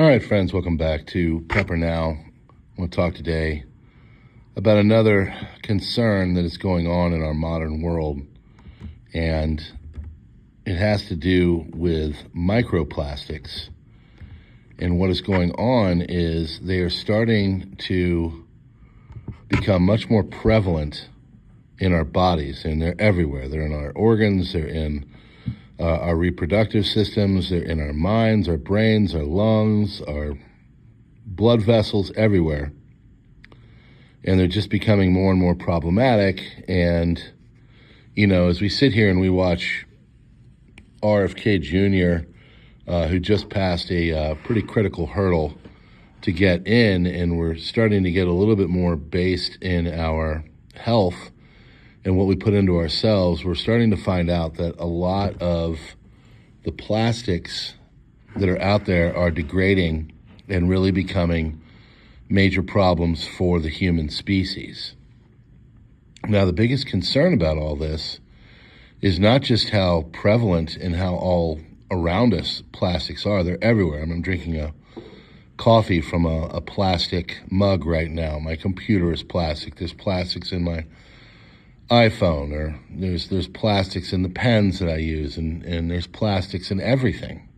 All right, friends, welcome back to PrepperNow. I want to talk today about another concern that is going on in our modern world, and it has to do with microplastics. And what is going on is they are starting to become much more prevalent in our bodies, and they're everywhere. They're in our organs, they're in our reproductive systems, they're in our minds, our brains, our lungs, our blood vessels, everywhere. And they're just becoming more and more problematic. And, you know, as we sit here and we watch RFK Jr., who just passed a pretty critical hurdle to get in, and we're starting to get a little bit more based in our health and what we put into ourselves, we're starting to find out that a lot of the plastics that are out there are degrading and really becoming major problems for the human species. Now, the biggest concern about all this is not just how prevalent and how all around us plastics are. They're everywhere. I'm drinking a coffee from a plastic mug right now. My computer is plastic. There's plastics in my iPhone, or there's plastics in the pens that I use, and there's plastics in everything.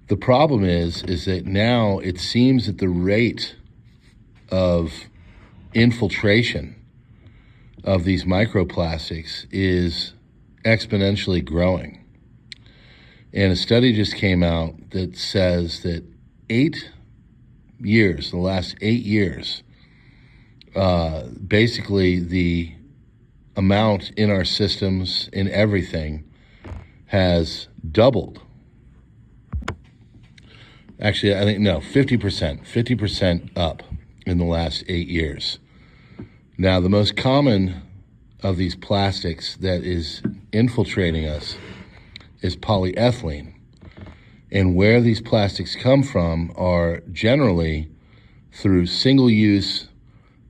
The problem is that now it seems that the rate of infiltration of these microplastics is exponentially growing. And a study just came out that says that the last 8 years, basically the amount in our systems, in everything, has doubled. Actually, I think, no, 50% up in the last 8 years. Now, the most common of these plastics that is infiltrating us is polyethylene. And where these plastics come from are generally through single-use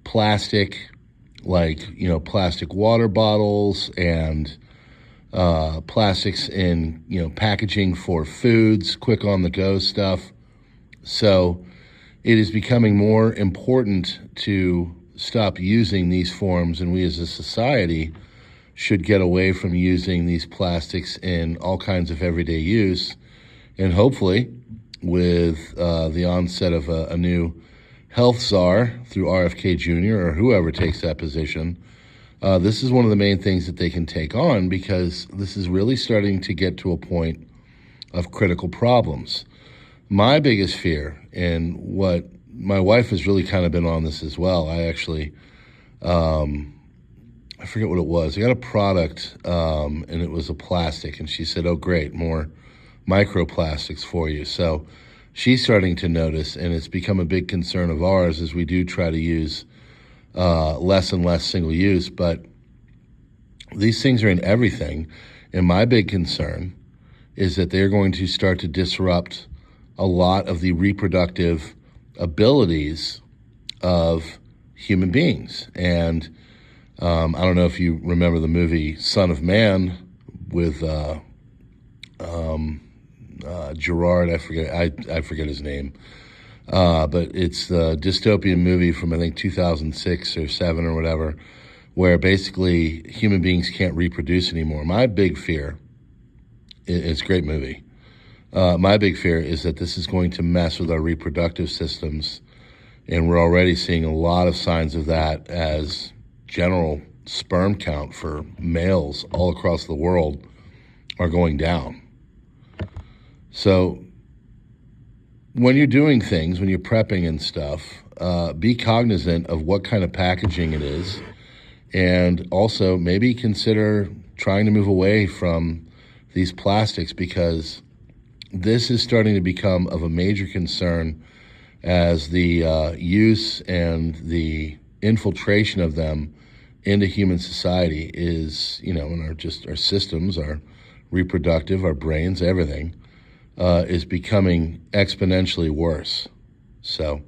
plastic, like, plastic water bottles and plastics in, packaging for foods, quick on the go stuff. So it is becoming more important to stop using these forms, and we as a society should get away from using these plastics in all kinds of everyday use. And hopefully, with the onset of a new health czar through RFK Jr. or whoever takes that position, this is one of the main things that they can take on, because this is really starting to get to a point of critical problems. My biggest fear, and what my wife has really kind of been on this as well, I actually, I forget what it was. I got a product, and it was a plastic, and she said, "Oh, great, more microplastics for you." So she's starting to notice, and it's become a big concern of ours as we do try to use less and less single use. But these things are in everything, and my big concern is that they're going to start to disrupt a lot of the reproductive abilities of human beings. And I don't know if you remember the movie Son of Man with Gerard, I forget his name, but it's the dystopian movie from, I think, 2006 or 7 or whatever, where basically human beings can't reproduce anymore. My big fear, it's a great movie, my big fear is that this is going to mess with our reproductive systems, and we're already seeing a lot of signs of that, as general sperm count for males all across the world are going down. So when you're doing things, when you're prepping and stuff, be cognizant of what kind of packaging it is, and also maybe consider trying to move away from these plastics, because this is starting to become of a major concern as the use and the infiltration of them into human society is, in our systems, our reproductive, our brains, everything, is becoming exponentially worse. So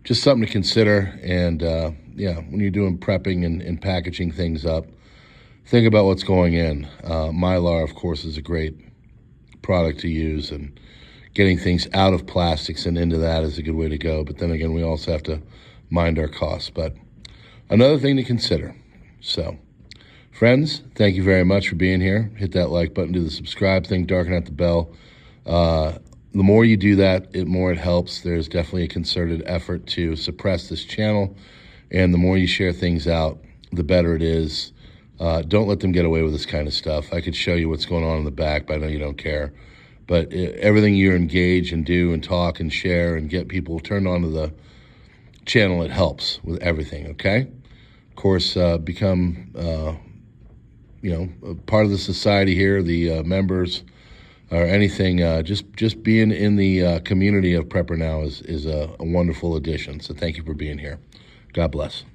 just something to consider. And when you're doing prepping and packaging things up, think about what's going in. Mylar, of course, is a great product to use, and getting things out of plastics and into that is a good way to go. But then again, we also have to mind our costs. But another thing to consider. So, friends, thank you very much for being here. Hit that like button, do the subscribe thing, darken out the bell. The more you do that, the more it helps. There's definitely a concerted effort to suppress this channel, and the more you share things out, the better it is. Don't let them get away with this kind of stuff. I could show you what's going on in the back, but I know you don't care. But everything you engage and do and talk and share and get people turned on to the channel, it helps with everything, okay? Of course, become, a part of the society here, the members, or anything. Just being in the community of PrepperNow is a wonderful addition. So thank you for being here. God bless.